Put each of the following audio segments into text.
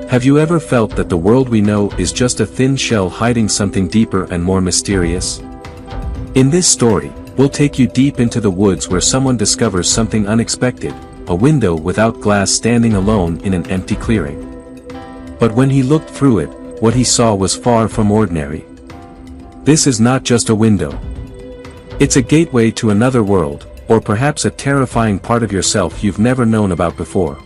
Have you ever felt that the world we know is just a thin shell hiding something deeper and more mysterious? In this story, we'll take you deep into the woods where someone discovers something unexpected, a window without glass standing alone in an empty clearing. But when he looked through it, what he saw was far from ordinary. This is not just a window. It's a gateway to another world, or perhaps a terrifying part of yourself you've never known about before.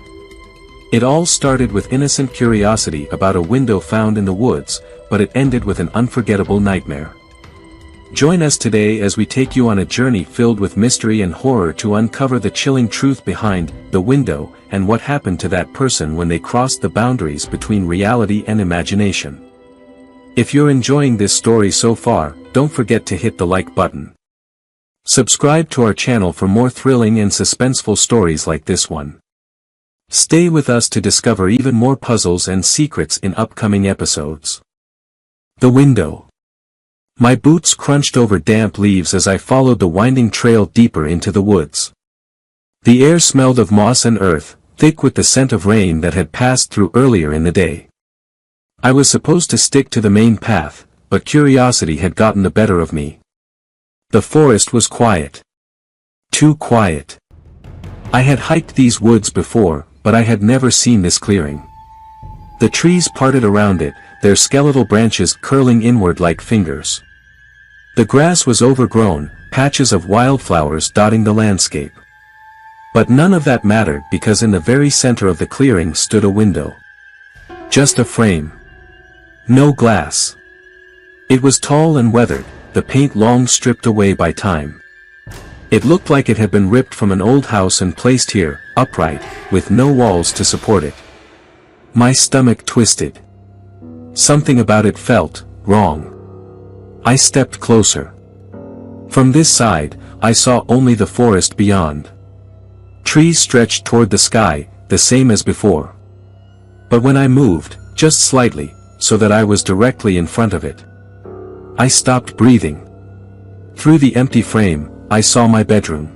It all started with innocent curiosity about a window found in the woods, but it ended with an unforgettable nightmare. Join us today as we take you on a journey filled with mystery and horror to uncover the chilling truth behind the window and what happened to that person when they crossed the boundaries between reality and imagination. If you're enjoying this story so far, don't forget to hit the like button. Subscribe to our channel for more thrilling and suspenseful stories like this one. Stay with us to discover even more puzzles and secrets in upcoming episodes. The window. My boots crunched over damp leaves as I followed the winding trail deeper into the woods. The air smelled of moss and earth, thick with the scent of rain that had passed through earlier in the day. I was supposed to stick to the main path, but curiosity had gotten the better of me. The forest was quiet. Too quiet. I had hiked these woods before, but I had never seen this clearing. The trees parted around it, their skeletal branches curling inward like fingers. The grass was overgrown, patches of wildflowers dotting the landscape. But none of that mattered because in the very center of the clearing stood a window. Just a frame. No glass. It was tall and weathered, the paint long stripped away by time. It looked like it had been ripped from an old house and placed here, upright, with no walls to support it. My stomach twisted. Something about it felt wrong. I stepped closer. From this side, I saw only the forest beyond. Trees stretched toward the sky, the same as before. But when I moved, just slightly, so that I was directly in front of it, I stopped breathing. Through the empty frame, I saw my bedroom.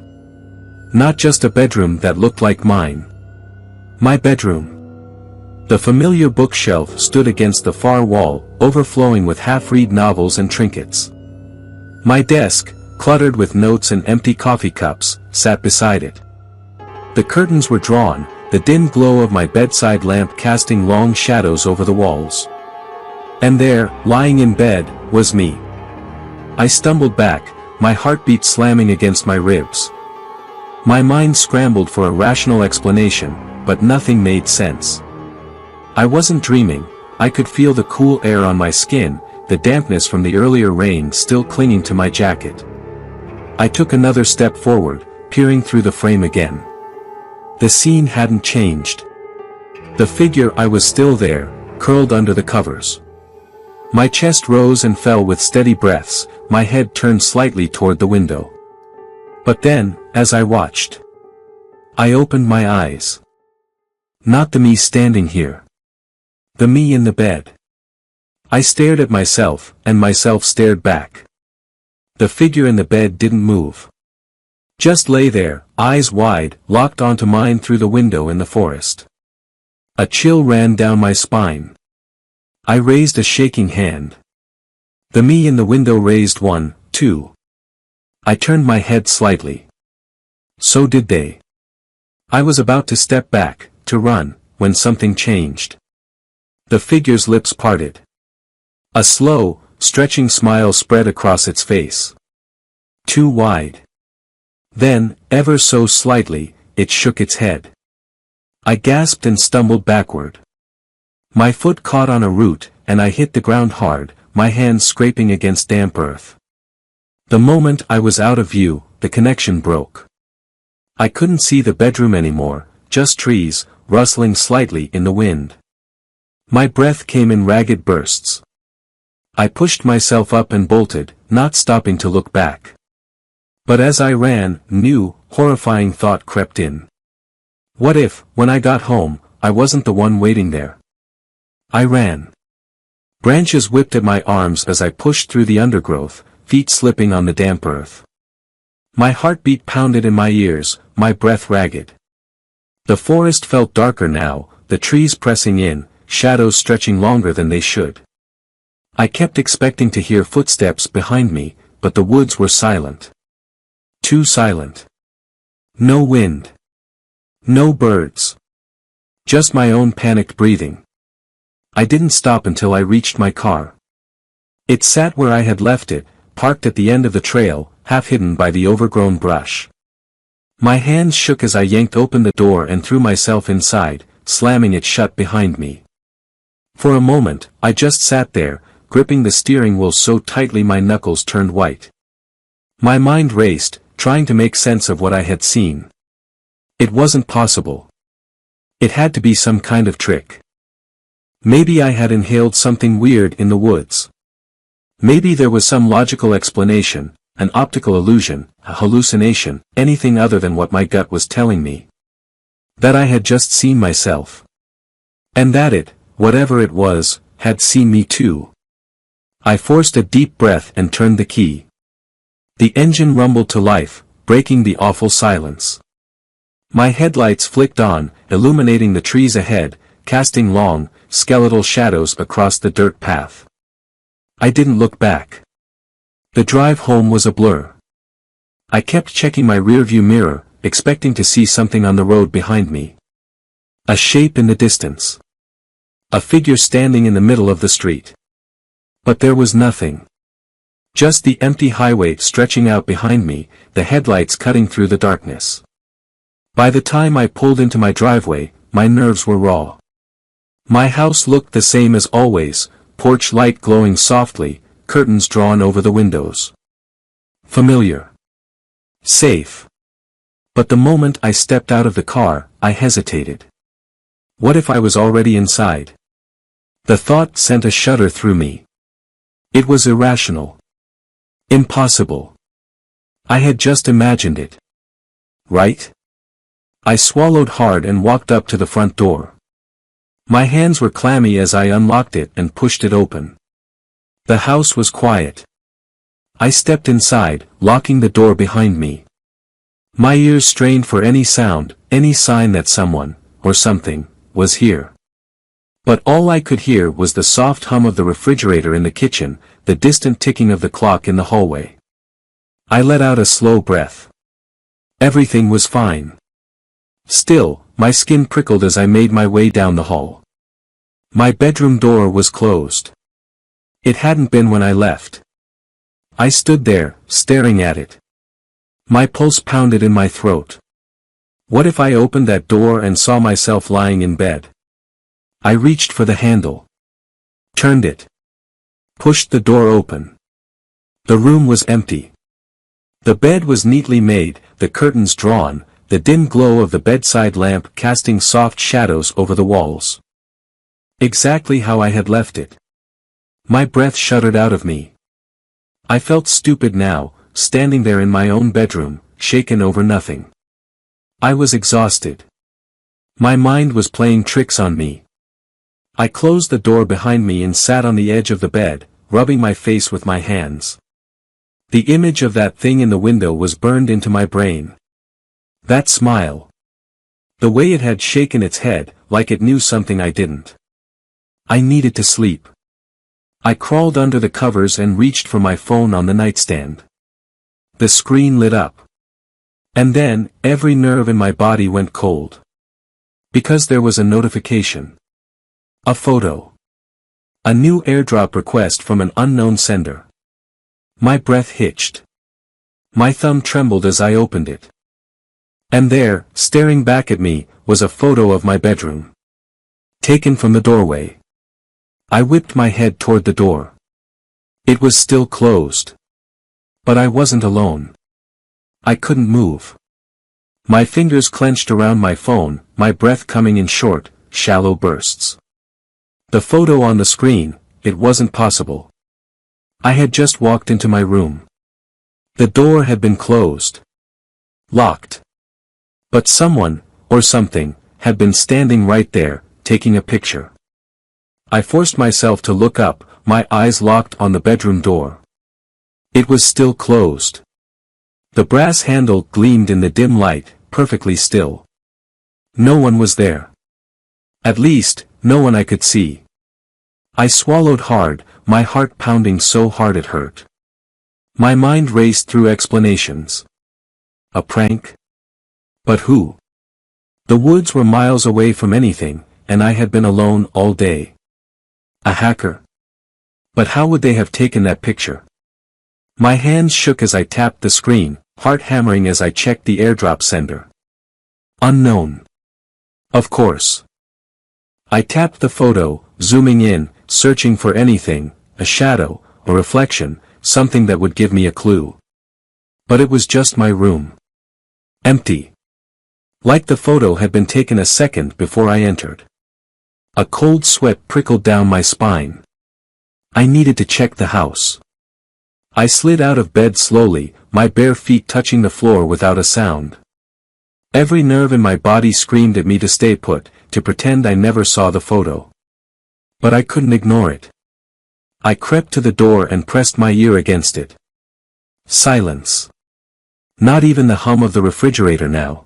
Not just a bedroom that looked like mine. My bedroom. The familiar bookshelf stood against the far wall, overflowing with half-read novels and trinkets. My desk, cluttered with notes and empty coffee cups, sat beside it. The curtains were drawn, the dim glow of my bedside lamp casting long shadows over the walls. And there, lying in bed, was me. I stumbled back, my heartbeat slamming against my ribs. My mind scrambled for a rational explanation, but nothing made sense. I wasn't dreaming, I could feel the cool air on my skin, the dampness from the earlier rain still clinging to my jacket. I took another step forward, peering through the frame again. The scene hadn't changed. The figure I was still there, curled under the covers. My chest rose and fell with steady breaths, my head turned slightly toward the window. But then, as I watched, I opened my eyes. Not the me standing here. The me in the bed. I stared at myself, and myself stared back. The figure in the bed didn't move. Just lay there, eyes wide, locked onto mine through the window in the forest. A chill ran down my spine. I raised a shaking hand. The me in the window raised one, too. I turned my head slightly. So did they. I was about to step back, to run, when something changed. The figure's lips parted. A slow, stretching smile spread across its face. Too wide. Then, ever so slightly, it shook its head. I gasped and stumbled backward. My foot caught on a root, and I hit the ground hard, my hands scraping against damp earth. The moment I was out of view, the connection broke. I couldn't see the bedroom anymore, just trees, rustling slightly in the wind. My breath came in ragged bursts. I pushed myself up and bolted, not stopping to look back. But as I ran, new, horrifying thought crept in. What if, when I got home, I wasn't the one waiting there? I ran. Branches whipped at my arms as I pushed through the undergrowth, feet slipping on the damp earth. My heartbeat pounded in my ears, my breath ragged. The forest felt darker now, the trees pressing in, shadows stretching longer than they should. I kept expecting to hear footsteps behind me, but the woods were silent. Too silent. No wind. No birds. Just my own panicked breathing. I didn't stop until I reached my car. It sat where I had left it, parked at the end of the trail, half hidden by the overgrown brush. My hands shook as I yanked open the door and threw myself inside, slamming it shut behind me. For a moment, I just sat there, gripping the steering wheel so tightly my knuckles turned white. My mind raced, trying to make sense of what I had seen. It wasn't possible. It had to be some kind of trick. Maybe I had inhaled something weird in the woods. Maybe there was some logical explanation, an optical illusion, a hallucination, anything other than what my gut was telling me. That I had just seen myself. And that it, whatever it was, had seen me too. I forced a deep breath and turned the key. The engine rumbled to life, breaking the awful silence. My headlights flicked on, illuminating the trees ahead, casting long, skeletal shadows across the dirt path. I didn't look back. The drive home was a blur. I kept checking my rearview mirror, expecting to see something on the road behind me. A shape in the distance. A figure standing in the middle of the street. But there was nothing. Just the empty highway stretching out behind me, the headlights cutting through the darkness. By the time I pulled into my driveway, my nerves were raw. My house looked the same as always, porch light glowing softly, curtains drawn over the windows. Familiar. Safe. But the moment I stepped out of the car, I hesitated. What if I was already inside? The thought sent a shudder through me. It was irrational. Impossible. I had just imagined it. Right? I swallowed hard and walked up to the front door. My hands were clammy as I unlocked it and pushed it open. The house was quiet. I stepped inside, locking the door behind me. My ears strained for any sound, any sign that someone, or something, was here. But all I could hear was the soft hum of the refrigerator in the kitchen, the distant ticking of the clock in the hallway. I let out a slow breath. Everything was fine. Still, my skin prickled as I made my way down the hall. My bedroom door was closed. It hadn't been when I left. I stood there, staring at it. My pulse pounded in my throat. What if I opened that door and saw myself lying in bed? I reached for the handle. Turned it. Pushed the door open. The room was empty. The bed was neatly made, the curtains drawn, the dim glow of the bedside lamp casting soft shadows over the walls. Exactly how I had left it. My breath shuddered out of me. I felt stupid now, standing there in my own bedroom, shaken over nothing. I was exhausted. My mind was playing tricks on me. I closed the door behind me and sat on the edge of the bed, rubbing my face with my hands. The image of that thing in the window was burned into my brain. That smile. The way it had shaken its head, like it knew something I didn't. I needed to sleep. I crawled under the covers and reached for my phone on the nightstand. The screen lit up. And then, every nerve in my body went cold. Because there was a notification. A photo. A new airdrop request from an unknown sender. My breath hitched. My thumb trembled as I opened it. And there, staring back at me, was a photo of my bedroom. Taken from the doorway. I whipped my head toward the door. It was still closed. But I wasn't alone. I couldn't move. My fingers clenched around my phone, my breath coming in short, shallow bursts. The photo on the screen, it wasn't possible. I had just walked into my room. The door had been closed. Locked. But someone, or something, had been standing right there, taking a picture. I forced myself to look up, my eyes locked on the bedroom door. It was still closed. The brass handle gleamed in the dim light, perfectly still. No one was there. At least, no one I could see. I swallowed hard, my heart pounding so hard it hurt. My mind raced through explanations. A prank? But who? The woods were miles away from anything, and I had been alone all day. A hacker? But how would they have taken that picture? My hands shook as I tapped the screen, heart hammering as I checked the airdrop sender. Unknown. Of course. I tapped the photo, zooming in, searching for anything, a shadow, a reflection, something that would give me a clue. But it was just my room. Empty. Like the photo had been taken a second before I entered. A cold sweat prickled down my spine. I needed to check the house. I slid out of bed slowly, my bare feet touching the floor without a sound. Every nerve in my body screamed at me to stay put, to pretend I never saw the photo. But I couldn't ignore it. I crept to the door and pressed my ear against it. Silence. Not even the hum of the refrigerator now.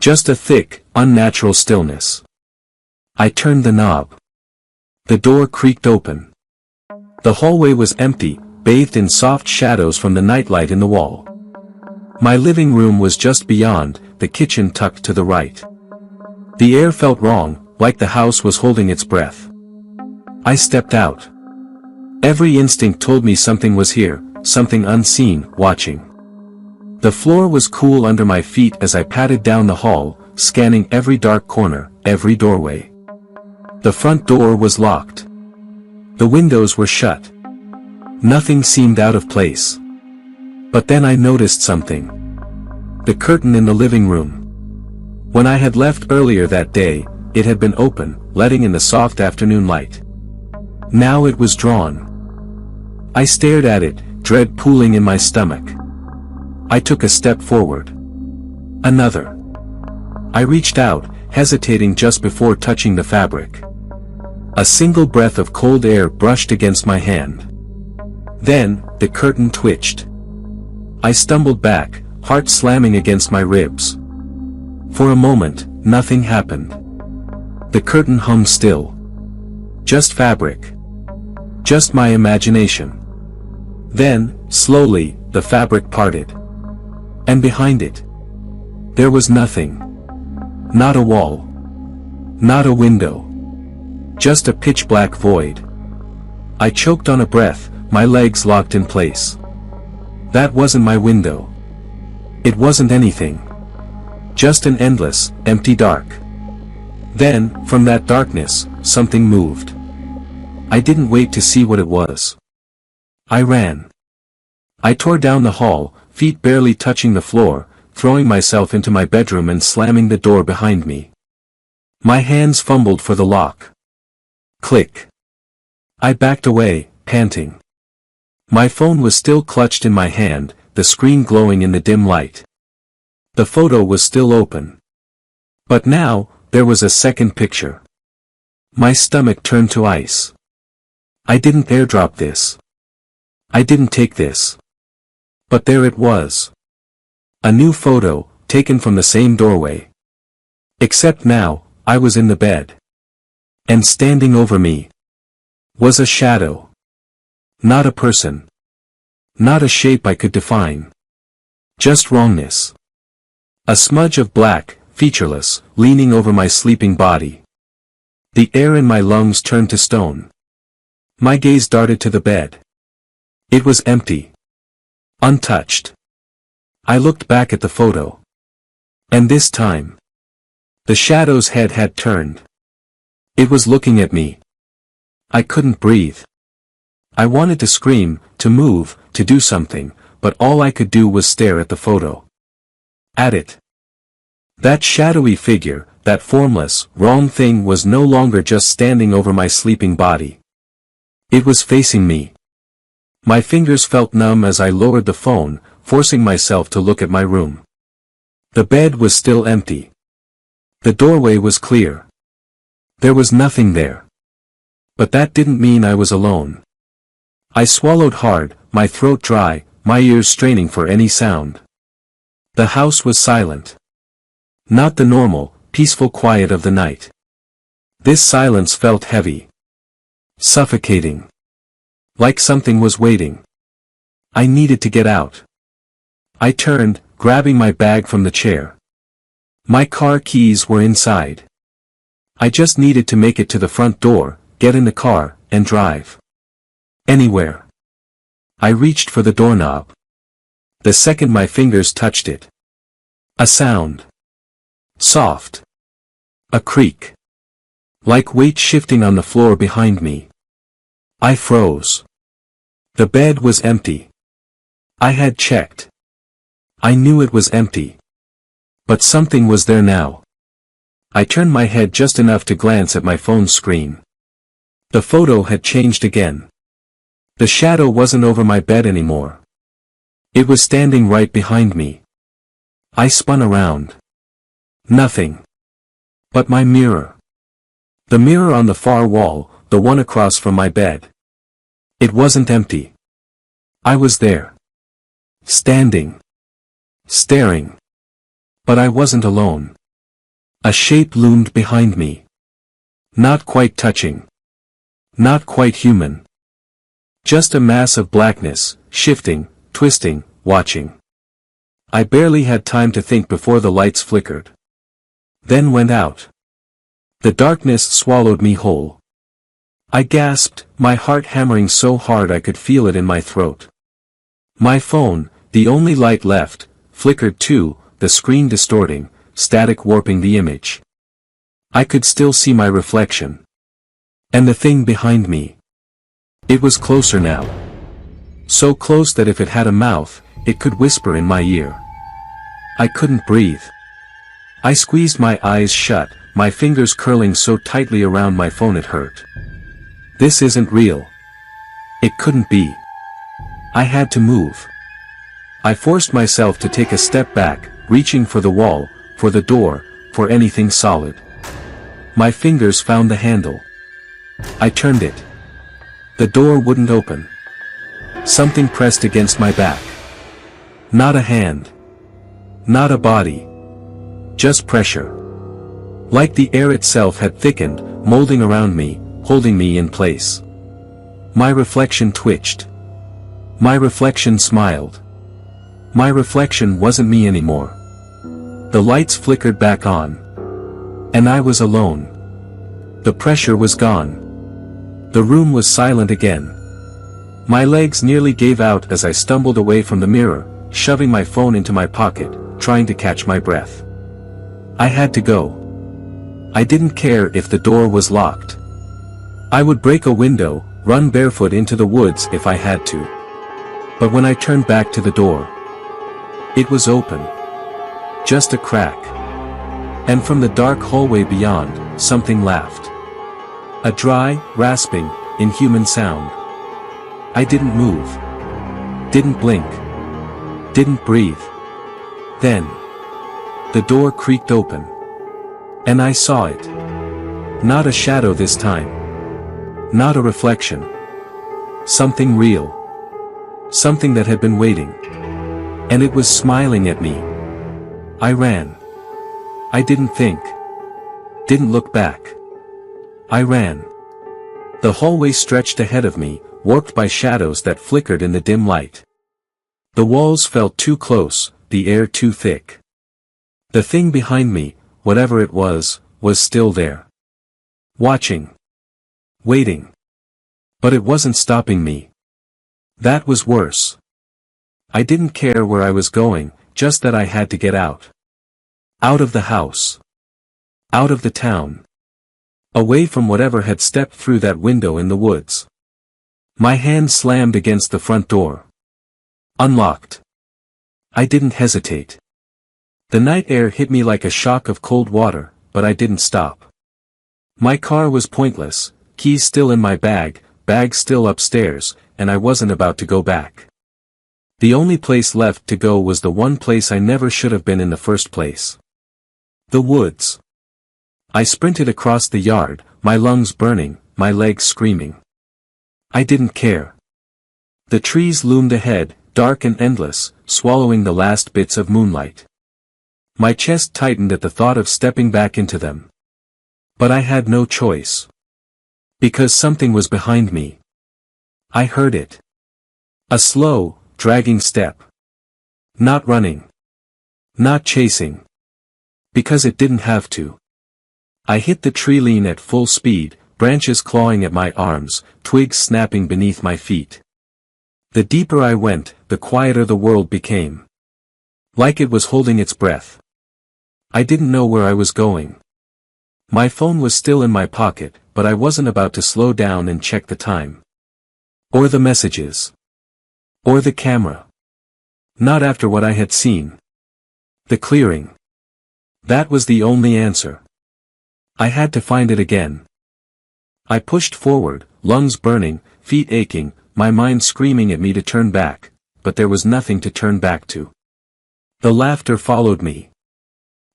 Just a thick, unnatural stillness. I turned the knob. The door creaked open. The hallway was empty, bathed in soft shadows from the nightlight in the wall. My living room was just beyond, the kitchen tucked to the right. The air felt wrong, like the house was holding its breath. I stepped out. Every instinct told me something was here, something unseen, watching. The floor was cool under my feet as I padded down the hall, scanning every dark corner, every doorway. The front door was locked. The windows were shut. Nothing seemed out of place. But then I noticed something. The curtain in the living room. When I had left earlier that day, it had been open, letting in the soft afternoon light. Now it was drawn. I stared at it, dread pooling in my stomach. I took a step forward. Another. I reached out, hesitating just before touching the fabric. A single breath of cold air brushed against my hand. Then, the curtain twitched. I stumbled back, heart slamming against my ribs. For a moment, nothing happened. The curtain hung still. Just fabric. Just my imagination. Then, slowly, the fabric parted. And behind it, there was nothing. Not a wall. Not a window. Just a pitch-black void. I choked on a breath, my legs locked in place. That wasn't my window. It wasn't anything. Just an endless, empty dark. Then, from that darkness, something moved. I didn't wait to see what it was. I ran. I tore down the hall, feet barely touching the floor, throwing myself into my bedroom and slamming the door behind me. My hands fumbled for the lock. Click. I backed away, panting. My phone was still clutched in my hand, the screen glowing in the dim light. The photo was still open. But now, there was a second picture. My stomach turned to ice. I didn't airdrop this. I didn't take this. But there it was. A new photo, taken from the same doorway. Except now, I was in the bed. And standing over me was a shadow. Not a person. Not a shape I could define. Just wrongness. A smudge of black, featureless, leaning over my sleeping body. The air in my lungs turned to stone. My gaze darted to the bed. It was empty. Untouched. I looked back at the photo. And this time, the shadow's head had turned. It was looking at me. I couldn't breathe. I wanted to scream, to move, to do something, but all I could do was stare at the photo. At it. That shadowy figure, that formless, wrong thing was no longer just standing over my sleeping body. It was facing me. My fingers felt numb as I lowered the phone, forcing myself to look at my room. The bed was still empty. The doorway was clear. There was nothing there. But that didn't mean I was alone. I swallowed hard, my throat dry, my ears straining for any sound. The house was silent. Not the normal, peaceful quiet of the night. This silence felt heavy. Suffocating. Like something was waiting. I needed to get out. I turned, grabbing my bag from the chair. My car keys were inside. I just needed to make it to the front door, get in the car, and drive. Anywhere. I reached for the doorknob. The second my fingers touched it. A sound. Soft. A creak. Like weight shifting on the floor behind me. I froze. The bed was empty. I had checked. I knew it was empty. But something was there now. I turned my head just enough to glance at my phone's screen. The photo had changed again. The shadow wasn't over my bed anymore. It was standing right behind me. I spun around. Nothing. But my mirror. The mirror on the far wall, the one across from my bed. It wasn't empty. I was there. Standing. Staring. But I wasn't alone. A shape loomed behind me. Not quite touching. Not quite human. Just a mass of blackness, shifting, twisting, watching. I barely had time to think before the lights flickered. Then went out. The darkness swallowed me whole. I gasped, my heart hammering so hard I could feel it in my throat. My phone, the only light left, flickered too, the screen distorting, static warping the image. I could still see my reflection. And the thing behind me. It was closer now. So close that if it had a mouth, it could whisper in my ear. I couldn't breathe. I squeezed my eyes shut, my fingers curling so tightly around my phone it hurt. This isn't real. It couldn't be. I had to move. I forced myself to take a step back, reaching for the wall, for the door, for anything solid. My fingers found the handle. I turned it. The door wouldn't open. Something pressed against my back. Not a hand. Not a body. Just pressure. Like the air itself had thickened, molding around me, holding me in place. My reflection twitched. My reflection smiled. My reflection wasn't me anymore. The lights flickered back on. And I was alone. The pressure was gone. The room was silent again. My legs nearly gave out as I stumbled away from the mirror, shoving my phone into my pocket, trying to catch my breath. I had to go. I didn't care if the door was locked. I would break a window, run barefoot into the woods if I had to. But when I turned back to the door, it was open. Just a crack. And from the dark hallway beyond, something laughed. A dry, rasping, inhuman sound. I didn't move. Didn't blink. Didn't breathe. Then, the door creaked open. And I saw it. Not a shadow this time. Not a reflection. Something real. Something that had been waiting. And it was smiling at me. I ran. I didn't think. Didn't look back. I ran. The hallway stretched ahead of me, warped by shadows that flickered in the dim light. The walls felt too close, the air too thick. The thing behind me, whatever it was still there. Watching. Waiting. But it wasn't stopping me. That was worse. I didn't care where I was going, just that I had to get out. Out of the house. Out of the town. Away from whatever had stepped through that window in the woods. My hand slammed against the front door. Unlocked. I didn't hesitate. The night air hit me like a shock of cold water, but I didn't stop. My car was pointless, keys still in my bag still upstairs, and I wasn't about to go back. The only place left to go was the one place I never should have been in the first place. The woods. I sprinted across the yard, my lungs burning, my legs screaming. I didn't care. The trees loomed ahead, dark and endless, swallowing the last bits of moonlight. My chest tightened at the thought of stepping back into them. But I had no choice. Because something was behind me. I heard it. A slow, dragging step. Not running. Not chasing. Because it didn't have to. I hit the tree lean at full speed, branches clawing at my arms, twigs snapping beneath my feet. The deeper I went, the quieter the world became. Like it was holding its breath. I didn't know where I was going. My phone was still in my pocket, but I wasn't about to slow down and check the time. Or the messages. Or the camera. Not after what I had seen. The clearing. That was the only answer. I had to find it again. I pushed forward, lungs burning, feet aching, my mind screaming at me to turn back, but there was nothing to turn back to. The laughter followed me.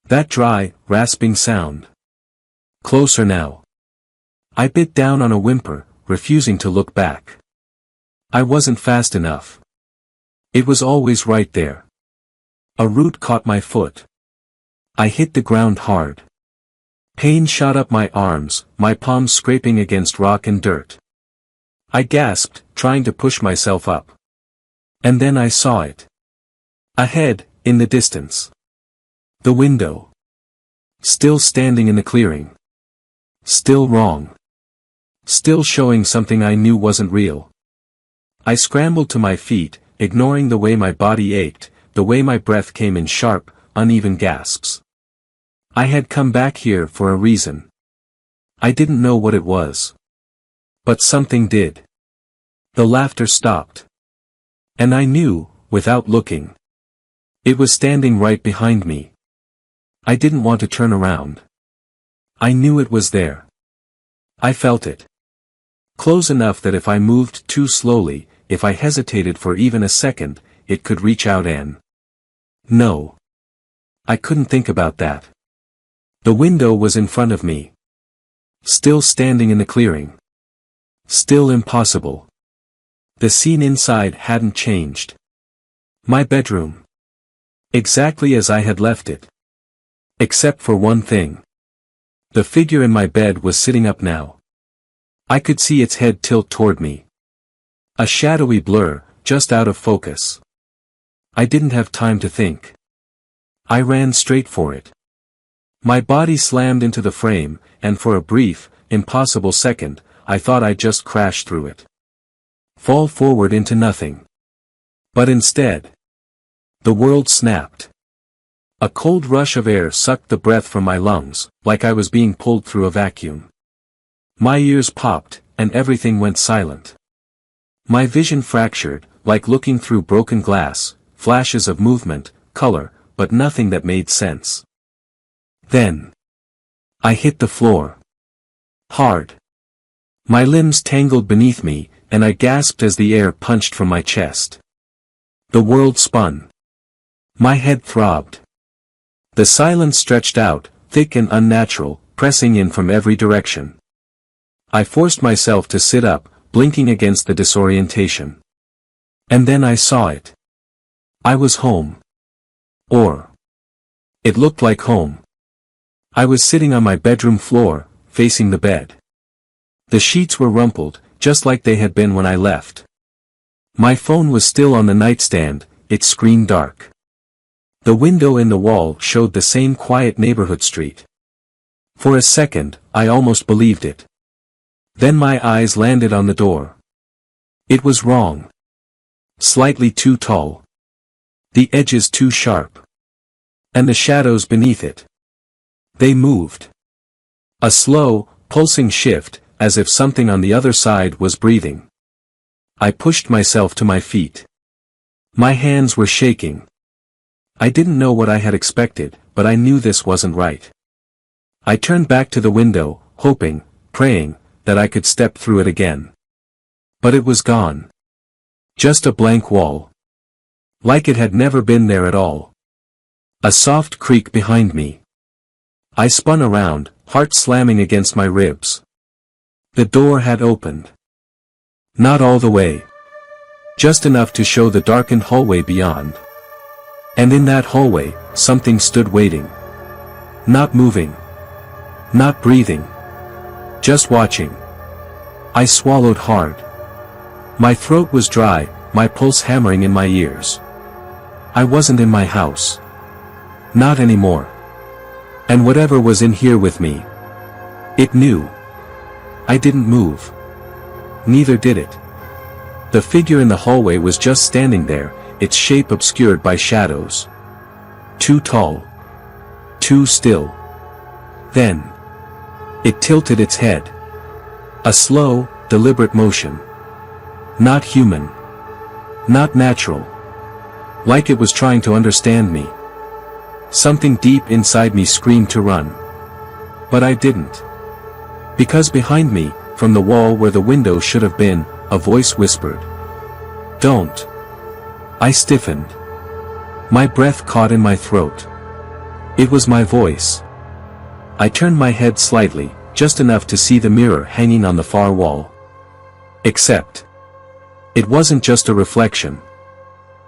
That dry, rasping sound. Closer now. I bit down on a whimper, refusing to look back. I wasn't fast enough. It was always right there. A root caught my foot. I hit the ground hard. Pain shot up my arms, my palms scraping against rock and dirt. I gasped, trying to push myself up. And then I saw it. Ahead, in the distance. The window. Still standing in the clearing. Still wrong. Still showing something I knew wasn't real. I scrambled to my feet, ignoring the way my body ached, the way my breath came in sharp, uneven gasps. I had come back here for a reason. I didn't know what it was. But something did. The laughter stopped. And I knew, without looking. It was standing right behind me. I didn't want to turn around. I knew it was there. I felt it. Close enough that if I moved too slowly, if I hesitated for even a second, it could reach out and... No. I couldn't think about that. The window was in front of me. Still standing in the clearing. Still impossible. The scene inside hadn't changed. My bedroom. Exactly as I had left it. Except for one thing. The figure in my bed was sitting up now. I could see its head tilt toward me. A shadowy blur, just out of focus. I didn't have time to think. I ran straight for it. My body slammed into the frame, and for a brief, impossible second, I thought I'd just crash through it. Fall forward into nothing. But instead, the world snapped. A cold rush of air sucked the breath from my lungs, like I was being pulled through a vacuum. My ears popped, and everything went silent. My vision fractured, like looking through broken glass, flashes of movement, color, but nothing that made sense. Then, I hit the floor. Hard. My limbs tangled beneath me, and I gasped as the air punched from my chest. The world spun. My head throbbed. The silence stretched out, thick and unnatural, pressing in from every direction. I forced myself to sit up, blinking against the disorientation. And then I saw it. I was home. Or, it looked like home. I was sitting on my bedroom floor, facing the bed. The sheets were rumpled, just like they had been when I left. My phone was still on the nightstand, its screen dark. The window in the wall showed the same quiet neighborhood street. For a second, I almost believed it. Then my eyes landed on the door. It was wrong. Slightly too tall. The edges too sharp. And the shadows beneath it. They moved. A slow, pulsing shift, as if something on the other side was breathing. I pushed myself to my feet. My hands were shaking. I didn't know what I had expected, but I knew this wasn't right. I turned back to the window, hoping, praying, that I could step through it again. But it was gone. Just a blank wall. Like it had never been there at all. A soft creak behind me. I spun around, heart slamming against my ribs. The door had opened. Not all the way. Just enough to show the darkened hallway beyond. And in that hallway, something stood waiting. Not moving. Not breathing. Just watching. I swallowed hard. My throat was dry, my pulse hammering in my ears. I wasn't in my house. Not anymore. And whatever was in here with me, it knew. I didn't move. Neither did it. The figure in the hallway was just standing there, its shape obscured by shadows. Too tall. Too still. Then, it tilted its head. A slow, deliberate motion. Not human. Not natural. Like it was trying to understand me. Something deep inside me screamed to run. But I didn't. Because behind me, from the wall where the window should have been, a voice whispered. "Don't." I stiffened. My breath caught in my throat. It was my voice. I turned my head slightly, just enough to see the mirror hanging on the far wall. Except, it wasn't just a reflection.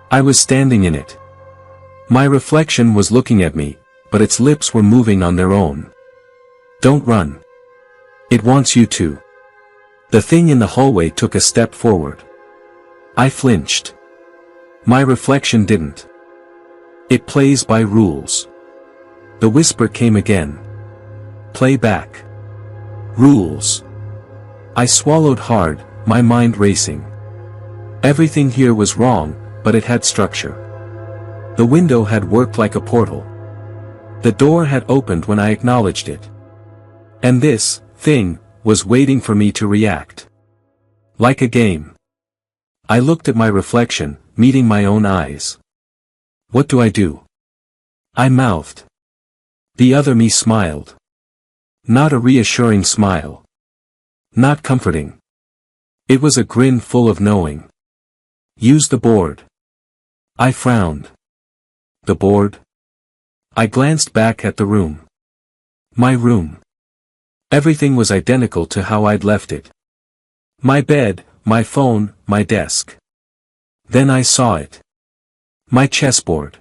I was standing in it. My reflection was looking at me, but its lips were moving on their own. "Don't run. It wants you to." The thing in the hallway took a step forward. I flinched. My reflection didn't. "It plays by rules." The whisper came again. "Play back. Rules." I swallowed hard, my mind racing. Everything here was wrong, but it had structure. The window had worked like a portal. The door had opened when I acknowledged it. And this thing was waiting for me to react. Like a game. I looked at my reflection, meeting my own eyes. "What do I do?" I mouthed. The other me smiled. Not a reassuring smile. Not comforting. It was a grin full of knowing. "Use the board." I frowned. The board? I glanced back at the room. My room. Everything was identical to how I'd left it. My bed, my phone, my desk. Then I saw it. My chessboard.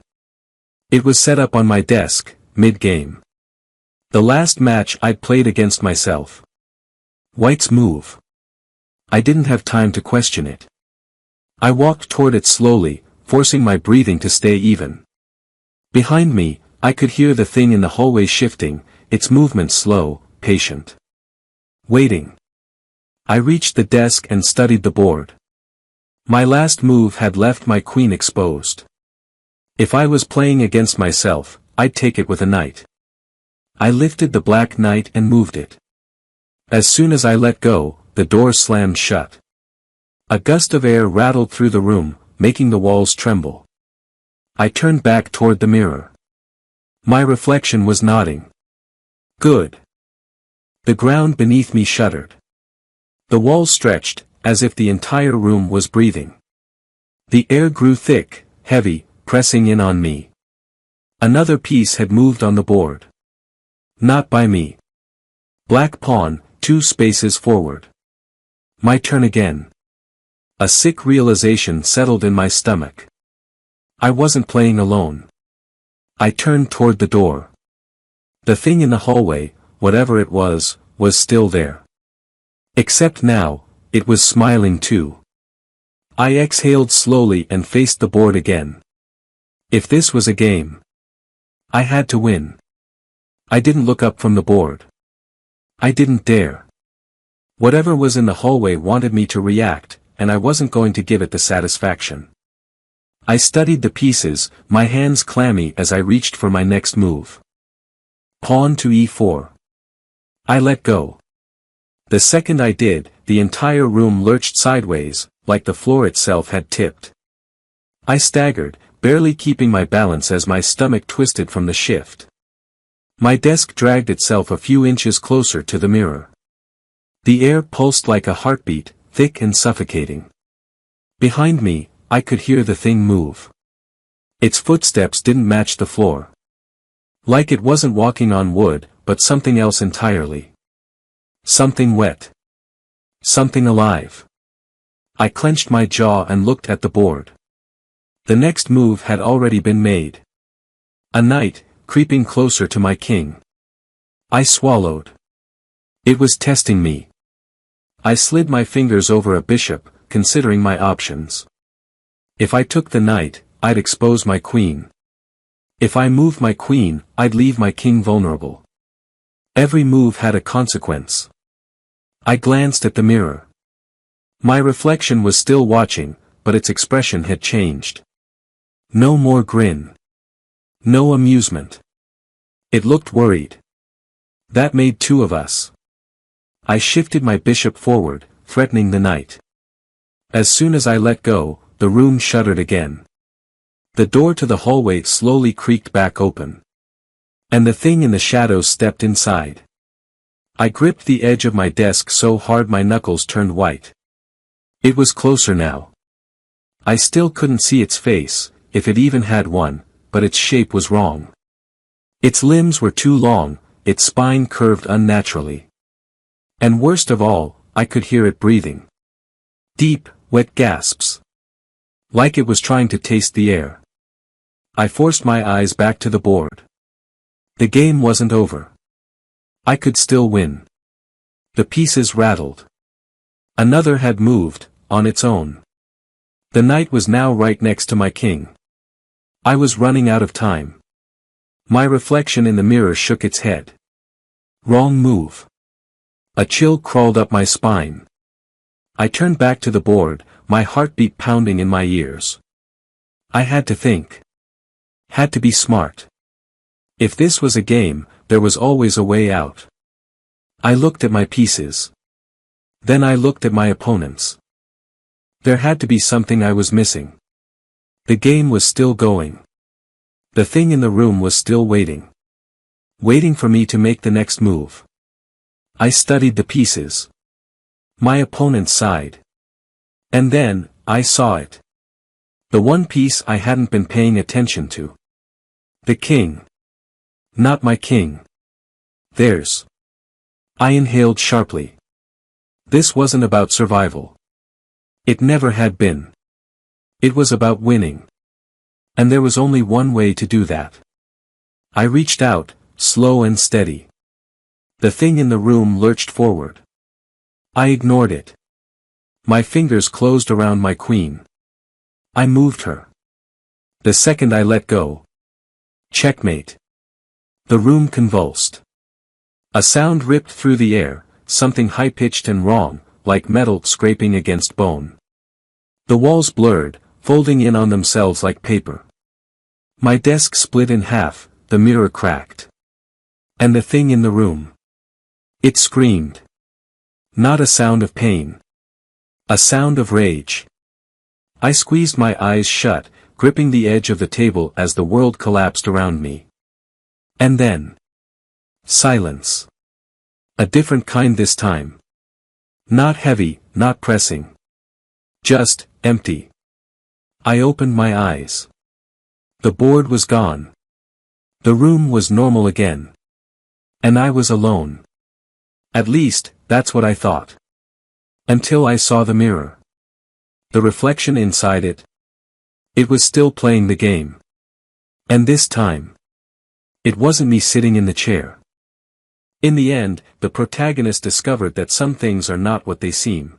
It was set up on my desk, mid-game. The last match I'd played against myself. White's move. I didn't have time to question it. I walked toward it slowly, forcing my breathing to stay even. Behind me, I could hear the thing in the hallway shifting, its movement slow, patient. Waiting. I reached the desk and studied the board. My last move had left my queen exposed. If I was playing against myself, I'd take it with a knight. I lifted the black knight and moved it. As soon as I let go, the door slammed shut. A gust of air rattled through the room, making the walls tremble. I turned back toward the mirror. My reflection was nodding. Good. The ground beneath me shuddered. The walls stretched, as if the entire room was breathing. The air grew thick, heavy, pressing in on me. Another piece had moved on the board. Not by me. Black pawn, 2 spaces forward. My turn again. A sick realization settled in my stomach. I wasn't playing alone. I turned toward the door. The thing in the hallway, whatever it was still there. Except now, it was smiling too. I exhaled slowly and faced the board again. If this was a game, I had to win. I didn't look up from the board. I didn't dare. Whatever was in the hallway wanted me to react, and I wasn't going to give it the satisfaction. I studied the pieces, my hands clammy as I reached for my next move. Pawn to e4. I let go. The second I did, the entire room lurched sideways, like the floor itself had tipped. I staggered, barely keeping my balance as my stomach twisted from the shift. My desk dragged itself a few inches closer to the mirror. The air pulsed like a heartbeat, thick and suffocating. Behind me, I could hear the thing move. Its footsteps didn't match the floor. Like it wasn't walking on wood, but something else entirely. Something wet. Something alive. I clenched my jaw and looked at the board. The next move had already been made. A knight, creeping closer to my king. I swallowed. It was testing me. I slid my fingers over a bishop, considering my options. If I took the knight, I'd expose my queen. If I moved my queen, I'd leave my king vulnerable. Every move had a consequence. I glanced at the mirror. My reflection was still watching, but its expression had changed. No more grin. No amusement. It looked worried. That made two of us. I shifted my bishop forward, threatening the knight. As soon as I let go, the room shuddered again. The door to the hallway slowly creaked back open. And the thing in the shadows stepped inside. I gripped the edge of my desk so hard my knuckles turned white. It was closer now. I still couldn't see its face, if it even had one, but its shape was wrong. Its limbs were too long, its spine curved unnaturally. And worst of all, I could hear it breathing. Deep, wet gasps. Like it was trying to taste the air. I forced my eyes back to the board. The game wasn't over. I could still win. The pieces rattled. Another had moved, on its own. The knight was now right next to my king. I was running out of time. My reflection in the mirror shook its head. Wrong move. A chill crawled up my spine. I turned back to the board, my heartbeat pounding in my ears. I had to think. Had to be smart. If this was a game, there was always a way out. I looked at my pieces. Then I looked at my opponents. There had to be something I was missing. The game was still going. The thing in the room was still waiting. Waiting for me to make the next move. I studied the pieces. My opponent sighed. And then, I saw it. The one piece I hadn't been paying attention to. The king. Not my king. Theirs. I inhaled sharply. This wasn't about survival. It never had been. It was about winning. And there was only one way to do that. I reached out, slow and steady. The thing in the room lurched forward. I ignored it. My fingers closed around my queen. I moved her. The second I let go. Checkmate. The room convulsed. A sound ripped through the air, something high-pitched and wrong, like metal scraping against bone. The walls blurred, folding in on themselves like paper. My desk split in half, the mirror cracked. And the thing in the room. It screamed. Not a sound of pain. A sound of rage. I squeezed my eyes shut, gripping the edge of the table as the world collapsed around me. And then. Silence. A different kind this time. Not heavy, not pressing. Just, empty. I opened my eyes. The board was gone. The room was normal again. And I was alone. At least, that's what I thought. Until I saw the mirror. The reflection inside it. It was still playing the game. And this time. It wasn't me sitting in the chair. In the end, the protagonist discovered that some things are not what they seem.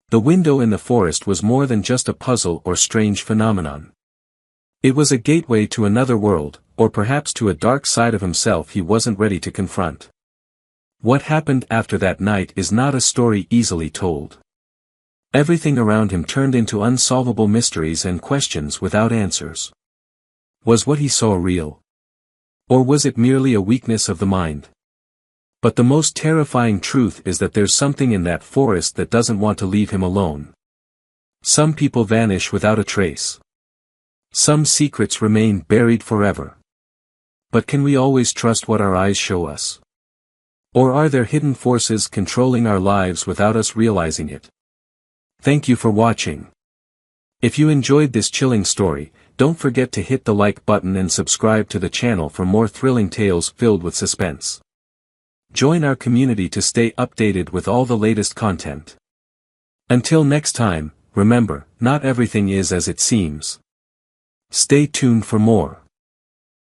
The window in the forest was more than just a puzzle or strange phenomenon. It was a gateway to another world, or perhaps to a dark side of himself he wasn't ready to confront. What happened after that night is not a story easily told. Everything around him turned into unsolvable mysteries and questions without answers. Was what he saw real? Or was it merely a weakness of the mind? But the most terrifying truth is that there's something in that forest that doesn't want to leave him alone. Some people vanish without a trace. Some secrets remain buried forever. But can we always trust what our eyes show us? Or are there hidden forces controlling our lives without us realizing it? Thank you for watching. If you enjoyed this chilling story, don't forget to hit the like button and subscribe to the channel for more thrilling tales filled with suspense. Join our community to stay updated with all the latest content. Until next time, remember, not everything is as it seems. Stay tuned for more.